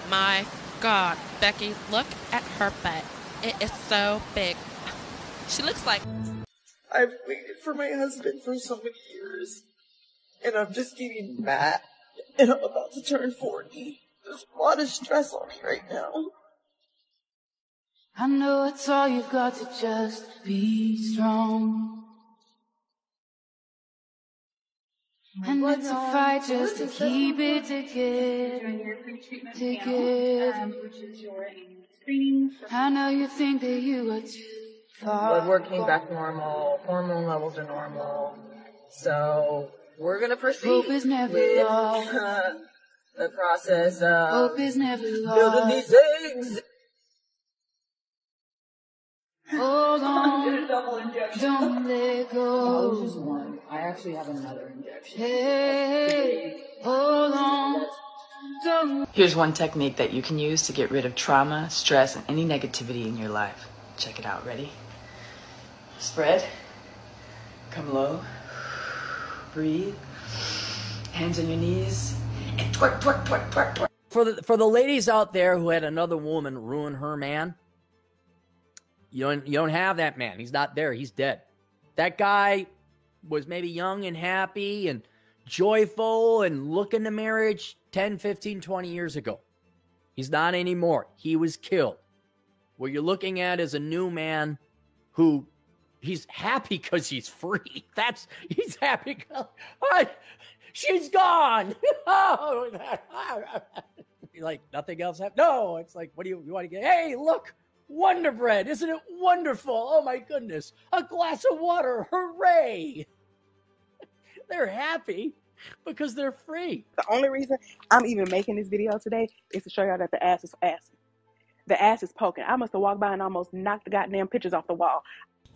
My God, Becky, look at her butt. It is so big. She looks like... I've waited for my husband for so many years, and I'm just getting mad, and I'm about to turn 40. There's a lot of stress on me right now. I know it's all you've got to just be strong. And it's a fight just to keep it together. I know you think that you are too far. Blood work came back normal, hormone levels are normal, so we're gonna proceed Hope is never with lost. the process of Hope is never building lost. these eggs. Hold on, Get a double injection. don't let go. Just one. I actually have another injection. Hey, hold on, don't. Here's one technique that you can use to get rid of trauma, stress, and any negativity in your life. Check it out. Ready? Spread. Come low. Breathe. Hands on your knees. And twerk, twerk, twerk, twerk, twerk. For the ladies out there who had another woman ruin her man, you don't have that man. He's not there. He's dead. That guy was maybe young and happy and joyful and looking to marriage 10, 15, 20 years ago. He's not anymore. He was killed. What you're looking at is a new man who he's happy because he's free. He's happy because she's gone. You're like, nothing else happened? No, it's like, what do you want to get? Hey, look. Wonder Bread, isn't it wonderful? Oh my goodness, a glass of water, hooray! They're happy because they're free. The only reason I'm even making this video today is to show y'all that the ass is assing. The ass is poking. I must have walked by and almost knocked the goddamn pictures off the wall.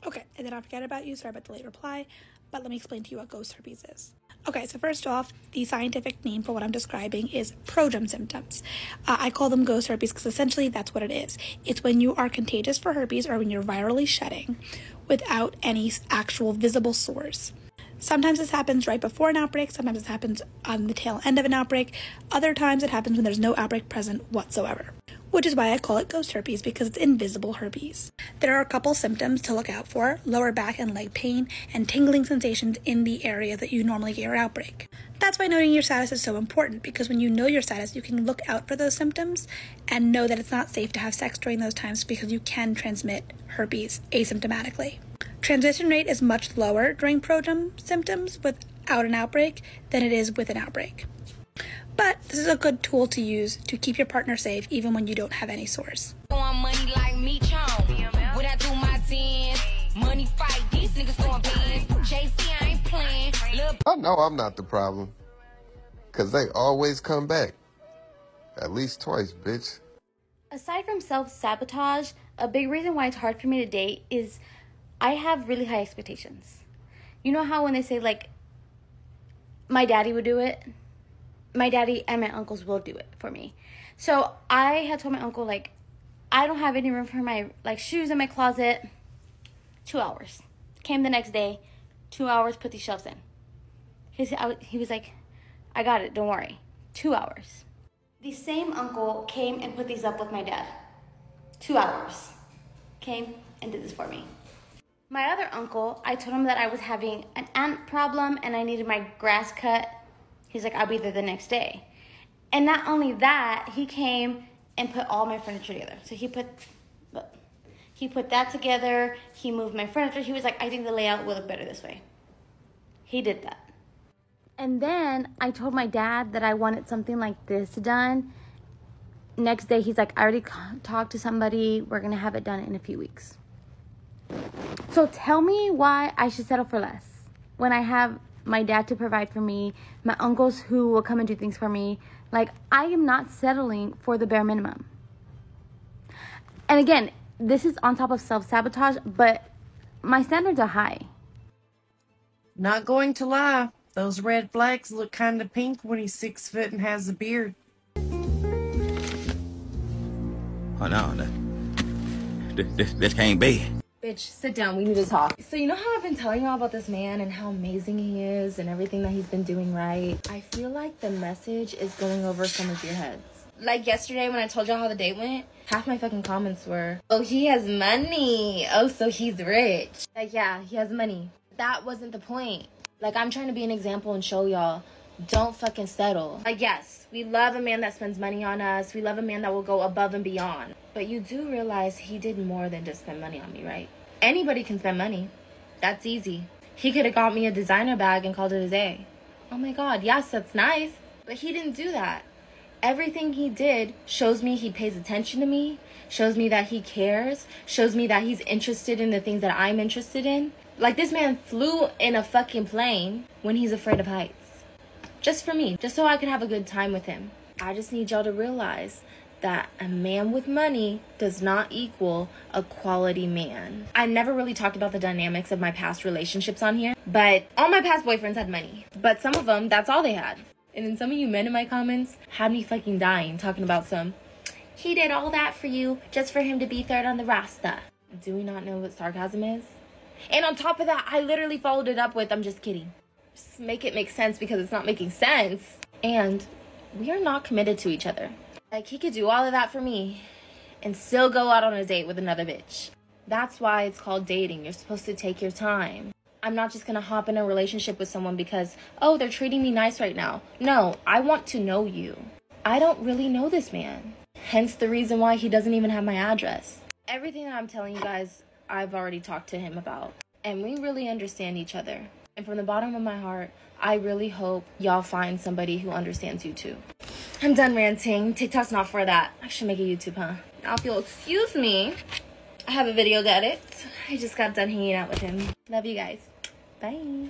Okay, I did not forget about you, sorry about the late reply, but let me explain to you what ghost herpes is. Okay, so first off, the scientific name for what I'm describing is prodrome symptoms. I call them ghost herpes because essentially that's what it is. It's when you are contagious for herpes or when you're virally shedding without any actual visible sores. Sometimes this happens right before an outbreak, sometimes it happens on the tail end of an outbreak, other times it happens when there's no outbreak present whatsoever. Which is why I call it ghost herpes, because it's invisible herpes. There are a couple symptoms to look out for: lower back and leg pain, and tingling sensations in the area that you normally get your outbreak. That's why knowing your status is so important, because when you know your status, you can look out for those symptoms and know that it's not safe to have sex during those times because you can transmit herpes asymptomatically. Transmission rate is much lower during prodrome symptoms without an outbreak than it is with an outbreak. But this is a good tool to use to keep your partner safe even when you don't have any sores. Money like me, when I do my dance, money fight, these niggas throwing bands. JC, I ain't playing. I know I'm not the problem, cause they always come back. At least twice, bitch. Aside from self-sabotage, a big reason why it's hard for me to date is I have really high expectations. You know how when they say, like, my daddy would do it? My daddy and my uncles will do it for me. So I had told my uncle, like, I don't have any room for my, like, shoes in my closet. 2 hours. Came the next day, 2 hours, put these shelves in. He was like, I got it, don't worry. 2 hours. The same uncle came and put these up with my dad. 2 hours. Came and did this for me. My other uncle, I told him that I was having an ant problem and I needed my grass cut. He's like, I'll be there the next day. And not only that, he came and put all my furniture together. So he put that together. He moved my furniture. He was like, I think the layout will look better this way. He did that. And then I told my dad that I wanted something like this done. Next day, he's like, I already talked to somebody. We're going to have it done in a few weeks. So tell me why I should settle for less when I have my dad to provide for me, my uncles who will come and do things for me. Like, I am not settling for the bare minimum. And again, this is on top of self-sabotage, but my standards are high. Not going to lie, those red flags look kind of pink when he's 6 foot and has a beard. Oh no, this can't be. Bitch, sit down, we need to talk. So you know how I've been telling y'all about this man and how amazing he is and everything that he's been doing right? I feel like the message is going over some of your heads. Like yesterday when I told y'all how the date went, half my fucking comments were, oh, he has money. Oh, so he's rich. Like, yeah, he has money. That wasn't the point. Like, I'm trying to be an example and show y'all, don't fucking settle. Like, yes, we love a man that spends money on us. We love a man that will go above and beyond. But you do realize he did more than just spend money on me, right? Anybody can spend money. That's easy. He could have got me a designer bag and called it a day. Oh my God, yes, that's nice. But he didn't do that. Everything he did shows me he pays attention to me, shows me that he cares, shows me that he's interested in the things that I'm interested in. Like, this man flew in a fucking plane when he's afraid of heights. Just for me, just so I could have a good time with him. I just need y'all to realize that a man with money does not equal a quality man. I never really talked about the dynamics of my past relationships on here, but all my past boyfriends had money. But some of them, that's all they had. And then some of you men in my comments had me fucking dying talking about he did all that for you just for him to be third on the roster. Do we not know what sarcasm is? And on top of that, I literally followed it up with, I'm just kidding. Just make it make sense because it's not making sense. And we are not committed to each other. Like, he could do all of that for me and still go out on a date with another bitch. That's why it's called dating. You're supposed to take your time. I'm not just gonna hop in a relationship with someone because, oh, they're treating me nice right now. No, I want to know you. I don't really know this man. Hence the reason why he doesn't even have my address. Everything that I'm telling you guys, I've already talked to him about. And we really understand each other. And from the bottom of my heart, I really hope y'all find somebody who understands you too. I'm done ranting. TikTok's not for that. I should make a YouTube, huh? Now if you'll excuse me, I have a video to edit. I just got done hanging out with him. Love you guys. Bye.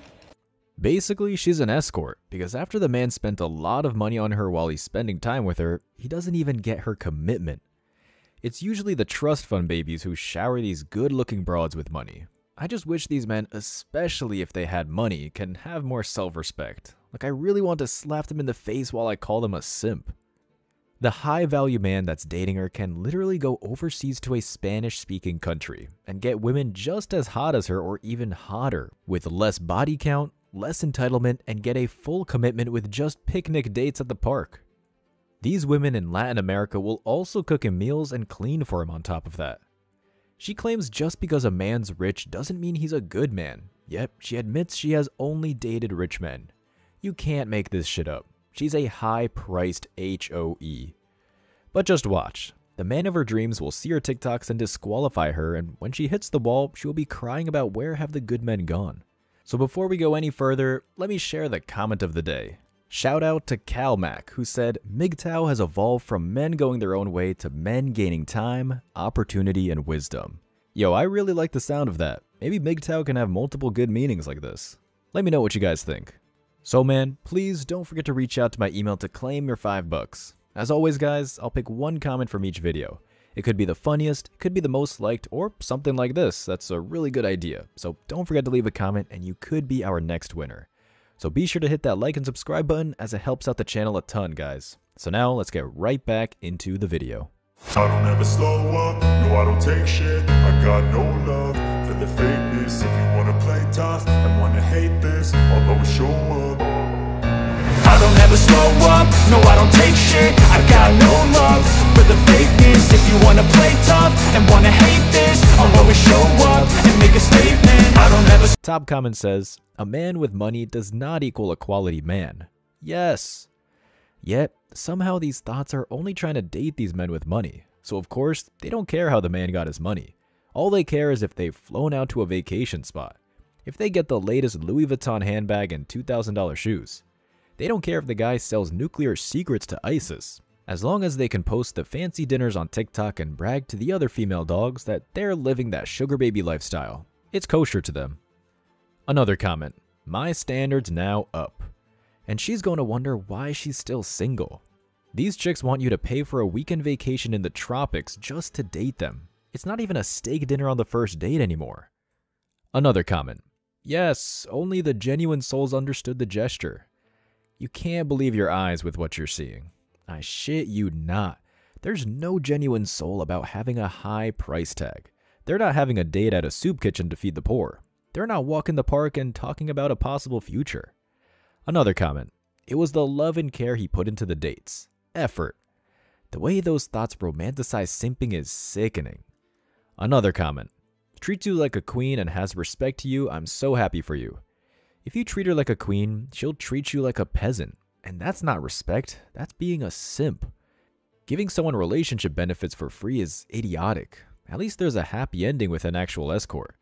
Basically, she's an escort, because after the man spent a lot of money on her while he's spending time with her, he doesn't even get her commitment. It's usually the trust fund babies who shower these good-looking broads with money. I just wish these men, especially if they had money, can have more self-respect. Like, I really want to slap them in the face while I call them a simp. The high-value man that's dating her can literally go overseas to a Spanish-speaking country and get women just as hot as her or even hotter, with less body count, less entitlement, and get a full commitment with just picnic dates at the park. These women in Latin America will also cook him meals and clean for him on top of that. She claims just because a man's rich doesn't mean he's a good man, yet she admits she has only dated rich men. You can't make this shit up. She's a high-priced HOE. But just watch. The man of her dreams will see her TikToks and disqualify her, and when she hits the wall, she will be crying about where have the good men gone. So before we go any further, let me share the comment of the day. Shout out to CalMac, who said, MGTOW has evolved from men going their own way to men gaining time, opportunity, and wisdom. Yo, I really like the sound of that. Maybe MGTOW can have multiple good meanings like this. Let me know what you guys think. So man, please don't forget to reach out to my email to claim your $5. As always guys, I'll pick one comment from each video. It could be the funniest, it could be the most liked, or something like this. That's a really good idea. So don't forget to leave a comment and you could be our next winner. So be sure to hit that like and subscribe button as it helps out the channel a ton guys. So now let's get right back into the video. I don't ever slow up, no I don't take shit. I got no love for the fakeness. If you wanna play tough and wanna hate this, I'll always show up. I don't ever slow up, no I don't take shit. I got no love for the fakeness. If you wanna play tough and wanna hate this, I'll always show up and make a statement. I don't ever. Top comment says, a man with money does not equal a quality man. Yes. Yet, somehow these thoughts are only trying to date these men with money. So of course, they don't care how the man got his money. All they care is if they've flown out to a vacation spot. If they get the latest Louis Vuitton handbag and $2,000 shoes. They don't care if the guy sells nuclear secrets to ISIS. As long as they can post the fancy dinners on TikTok and brag to the other female dogs that they're living that sugar baby lifestyle. It's kosher to them. Another comment. My standards now up. And she's going to wonder why she's still single. These chicks want you to pay for a weekend vacation in the tropics just to date them. It's not even a steak dinner on the first date anymore. Another comment. Yes, only the genuine souls understood the gesture. You can't believe your eyes with what you're seeing. I shit you not. There's no genuine soul about having a high price tag. They're not having a date at a soup kitchen to feed the poor. They're not walking the park and talking about a possible future. Another comment. It was the love and care he put into the dates. Effort. The way those thoughts romanticize simping is sickening. Another comment. Treats you like a queen and has respect to you, I'm so happy for you. If you treat her like a queen, she'll treat you like a peasant. And that's not respect, that's being a simp. Giving someone relationship benefits for free is idiotic. At least there's a happy ending with an actual escort.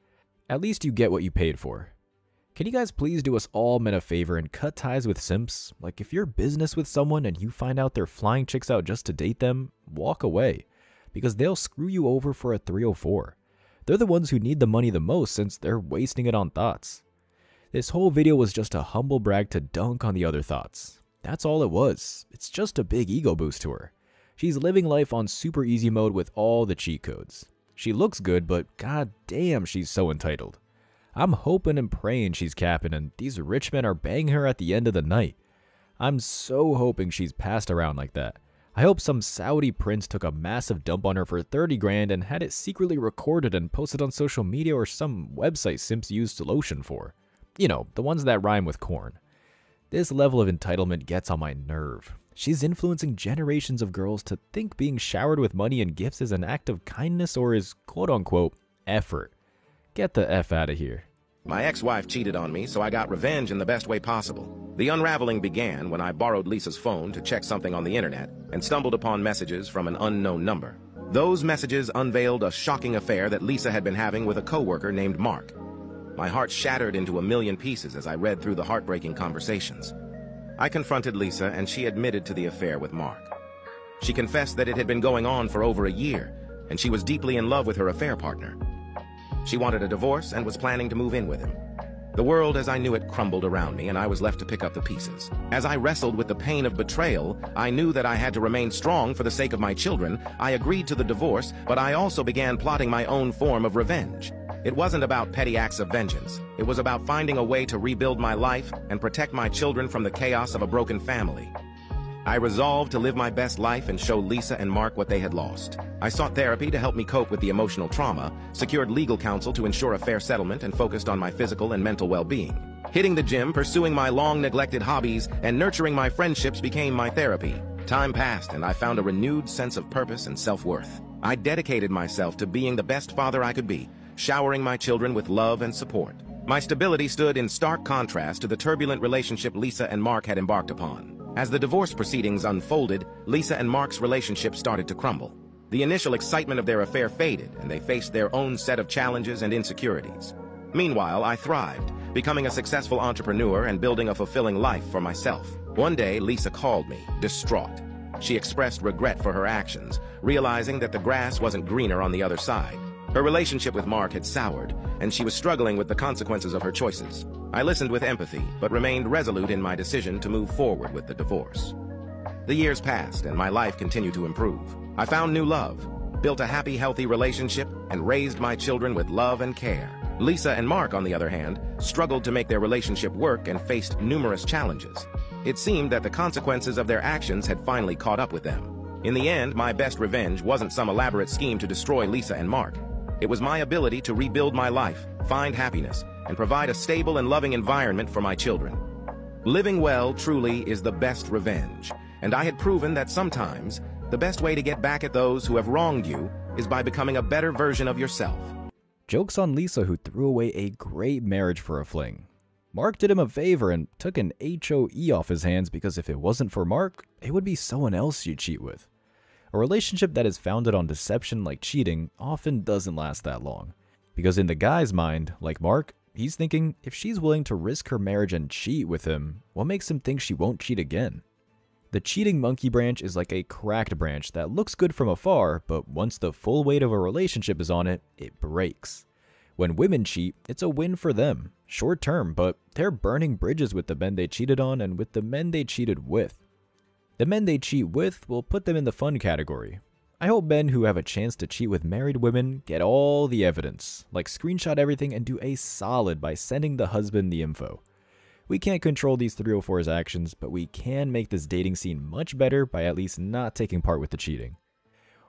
At least you get what you paid for. Can you guys please do us all men a favor and cut ties with simps? Like, if you're business with someone and you find out they're flying chicks out just to date them, walk away. Because they'll screw you over for a 304. They're the ones who need the money the most since they're wasting it on thoughts. This whole video was just a humble brag to dunk on the other thoughts. That's all it was. It's just a big ego boost to her. She's living life on super easy mode with all the cheat codes. She looks good, but god damn, she's so entitled. I'm hoping and praying she's capping and these rich men are banging her at the end of the night. I'm so hoping she's passed around like that. I hope some Saudi prince took a massive dump on her for 30 grand and had it secretly recorded and posted on social media or some website simps use lotion for. You know, the ones that rhyme with corn. This level of entitlement gets on my nerve. She's influencing generations of girls to think being showered with money and gifts is an act of kindness or is quote-unquote effort. Get the F out of here. My ex-wife cheated on me, so I got revenge in the best way possible. The unraveling began when I borrowed Lisa's phone to check something on the internet and stumbled upon messages from an unknown number. Those messages unveiled a shocking affair that Lisa had been having with a coworker named Mark. My heart shattered into a million pieces as I read through the heartbreaking conversations. I confronted Lisa and she admitted to the affair with Mark. She confessed that it had been going on for over a year and she was deeply in love with her affair partner. She wanted a divorce and was planning to move in with him. The world as I knew it crumbled around me and I was left to pick up the pieces. As I wrestled with the pain of betrayal, I knew that I had to remain strong for the sake of my children. I agreed to the divorce, but I also began plotting my own form of revenge. It wasn't about petty acts of vengeance. It was about finding a way to rebuild my life and protect my children from the chaos of a broken family. I resolved to live my best life and show Lisa and Mark what they had lost. I sought therapy to help me cope with the emotional trauma, secured legal counsel to ensure a fair settlement, and focused on my physical and mental well-being. Hitting the gym, pursuing my long-neglected hobbies, and nurturing my friendships became my therapy. Time passed, and I found a renewed sense of purpose and self-worth. I dedicated myself to being the best father I could be, showering my children with love and support. My stability stood in stark contrast to the turbulent relationship Lisa and Mark had embarked upon. As the divorce proceedings unfolded, Lisa and Mark's relationship started to crumble. The initial excitement of their affair faded, and they faced their own set of challenges and insecurities. Meanwhile, I thrived, becoming a successful entrepreneur and building a fulfilling life for myself. One day, Lisa called me, distraught. She expressed regret for her actions, realizing that the grass wasn't greener on the other side. Her relationship with Mark had soured, and she was struggling with the consequences of her choices. I listened with empathy, but remained resolute in my decision to move forward with the divorce. The years passed, and my life continued to improve. I found new love, built a happy, healthy relationship, and raised my children with love and care. Lisa and Mark, on the other hand, struggled to make their relationship work and faced numerous challenges. It seemed that the consequences of their actions had finally caught up with them. In the end, my best revenge wasn't some elaborate scheme to destroy Lisa and Mark. It was my ability to rebuild my life, find happiness, and provide a stable and loving environment for my children. Living well truly is the best revenge, and I had proven that sometimes the best way to get back at those who have wronged you is by becoming a better version of yourself. Joke's on Lisa, who threw away a great marriage for a fling. Mark did him a favor and took an HOE off his hands because if it wasn't for Mark, it would be someone else you'd cheat with. A relationship that is founded on deception like cheating often doesn't last that long. Because in the guy's mind, like Mark, he's thinking if she's willing to risk her marriage and cheat with him, what makes him think she won't cheat again? The cheating monkey branch is like a cracked branch that looks good from afar, but once the full weight of a relationship is on it, it breaks. When women cheat, it's a win for them, short term, but they're burning bridges with the men they cheated on and with the men they cheated with. The men they cheat with will put them in the fun category. I hope men who have a chance to cheat with married women get all the evidence, like screenshot everything and do a solid by sending the husband the info. We can't control these 304's actions, but we can make this dating scene much better by at least not taking part with the cheating.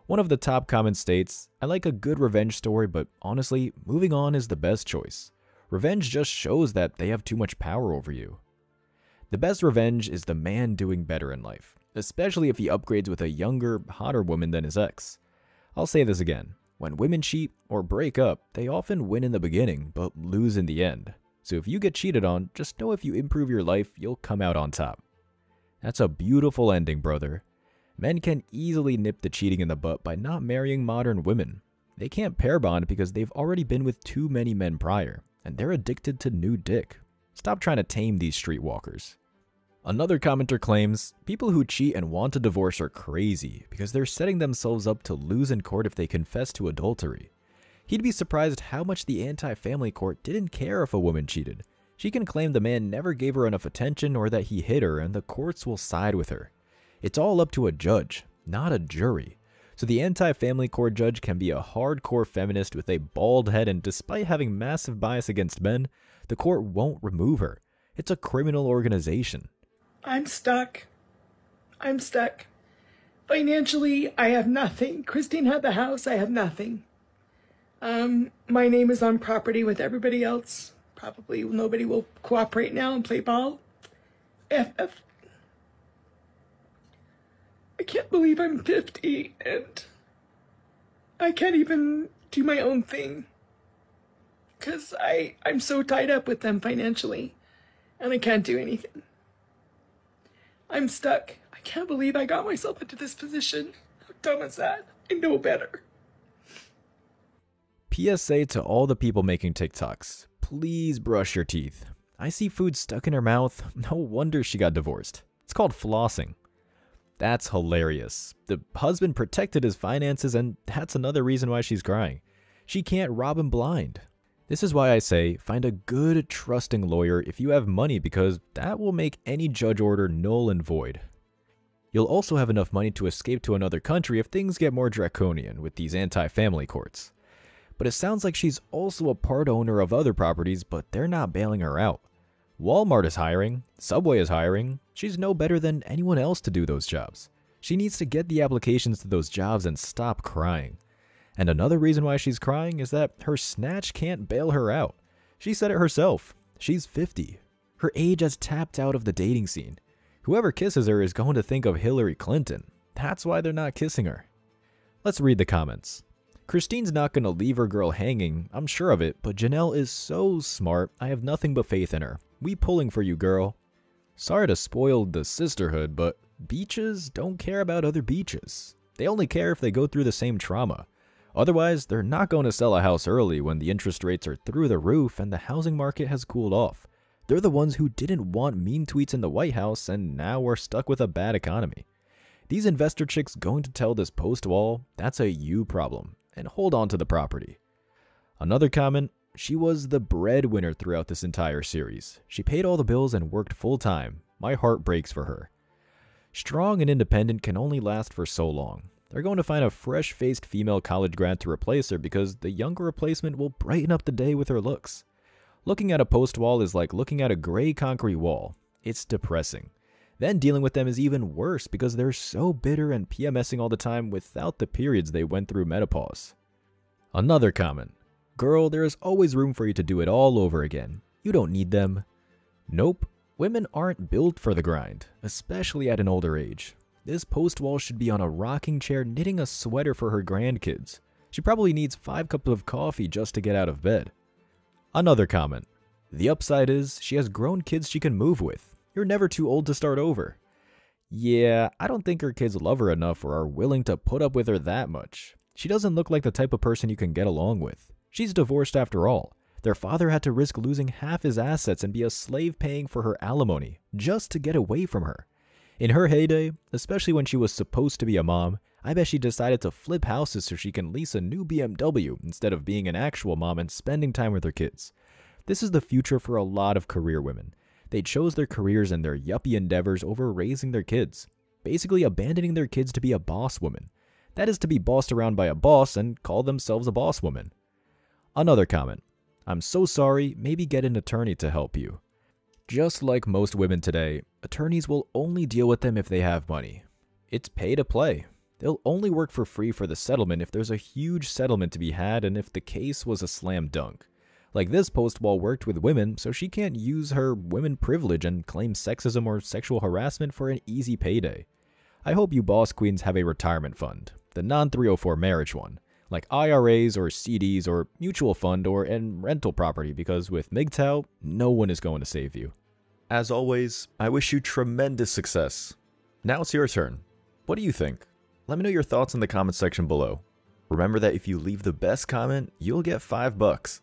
One of the top comments states, I like a good revenge story, but honestly, moving on is the best choice. Revenge just shows that they have too much power over you. The best revenge is the man doing better in life. especially if he upgrades with a younger, hotter woman than his ex. I'll say this again. When women cheat or break up, they often win in the beginning, but lose in the end. So if you get cheated on, just know if you improve your life, you'll come out on top. That's a beautiful ending, brother. Men can easily nip the cheating in the butt by not marrying modern women. They can't pair bond because they've already been with too many men prior, and they're addicted to new dick. Stop trying to tame these streetwalkers. Another commenter claims, people who cheat and want a divorce are crazy because they're setting themselves up to lose in court if they confess to adultery. He'd be surprised how much the anti-family court didn't care if a woman cheated. She can claim the man never gave her enough attention or that he hit her, and the courts will side with her. It's all up to a judge, not a jury. So the anti-family court judge can be a hardcore feminist with a bald head, and despite having massive bias against men, the court won't remove her. It's a criminal organization. I'm stuck. I'm stuck. Financially, I have nothing. Christine had the house, I have nothing. My name is on property with everybody else. Probably nobody will cooperate now and play ball. FF. I can't believe I'm 50 and I can't even do my own thing. Because I'm so tied up with them financially and I can't do anything. I'm stuck. I can't believe I got myself into this position. How dumb is that? I know better. PSA to all the people making TikToks. Please brush your teeth. I see food stuck in her mouth. No wonder she got divorced. It's called flossing. That's hilarious. The husband protected his finances, and that's another reason why she's crying. She can't rob him blind. This is why I say find a good, trusting lawyer if you have money, because that will make any judge order null and void. You'll also have enough money to escape to another country if things get more draconian with these anti-family courts. But it sounds like she's also a part owner of other properties, but they're not bailing her out. Walmart is hiring, Subway is hiring. She's no better than anyone else to do those jobs. She needs to get the applications to those jobs and stop crying. And another reason why she's crying is that her snatch can't bail her out. She said it herself. She's 50. Her age has tapped out of the dating scene. Whoever kisses her is going to think of Hillary Clinton. That's why they're not kissing her. Let's read the comments. Christine's not going to leave her girl hanging, I'm sure of it, but Janelle is so smart, I have nothing but faith in her. We pulling for you, girl. Sorry to spoil the sisterhood, but beaches don't care about other beaches. They only care if they go through the same trauma. Otherwise, they're not going to sell a house early when the interest rates are through the roof and the housing market has cooled off. They're the ones who didn't want mean tweets in the White House and now are stuck with a bad economy. These investor chicks going to tell this post-wall, that's a you problem, and hold on to the property. Another comment, she was the breadwinner throughout this entire series. She paid all the bills and worked full-time. My heart breaks for her. Strong and independent can only last for so long. They're going to find a fresh-faced female college grad to replace her because the younger replacement will brighten up the day with her looks. Looking at a post wall is like looking at a gray concrete wall. It's depressing. Then dealing with them is even worse because they're so bitter and PMSing all the time without the periods they went through menopause. Another comment. Girl, there is always room for you to do it all over again. You don't need them. Nope. Women aren't built for the grind, especially at an older age. This post-wall should be on a rocking chair knitting a sweater for her grandkids. She probably needs 5 cups of coffee just to get out of bed. Another comment. The upside is she has grown kids she can move with. You're never too old to start over. Yeah, I don't think her kids love her enough or are willing to put up with her that much. She doesn't look like the type of person you can get along with. She's divorced after all. Their father had to risk losing half his assets and be a slave paying for her alimony just to get away from her. In her heyday, especially when she was supposed to be a mom, I bet she decided to flip houses so she can lease a new BMW instead of being an actual mom and spending time with her kids. This is the future for a lot of career women. They chose their careers and their yuppie endeavors over raising their kids, basically abandoning their kids to be a boss woman. That is to be bossed around by a boss and call themselves a boss woman. Another comment. I'm so sorry, maybe get an attorney to help you. Just like most women today, attorneys will only deal with them if they have money. It's pay to play. They'll only work for free for the settlement if there's a huge settlement to be had and if the case was a slam dunk. Like this post-wall worked with women, so she can't use her women privilege and claim sexism or sexual harassment for an easy payday. I hope you boss queens have a retirement fund, the non-304 marriage one, like IRAs or CDs or mutual fund or and rental property, because with MGTOW, no one is going to save you. As always, I wish you tremendous success. Now it's your turn. What do you think? Let me know your thoughts in the comment section below. Remember that if you leave the best comment, you'll get $5.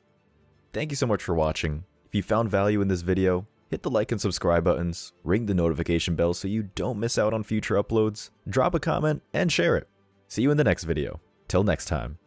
Thank you so much for watching. If you found value in this video, hit the like and subscribe buttons, ring the notification bell so you don't miss out on future uploads, drop a comment, and share it. See you in the next video. Till next time.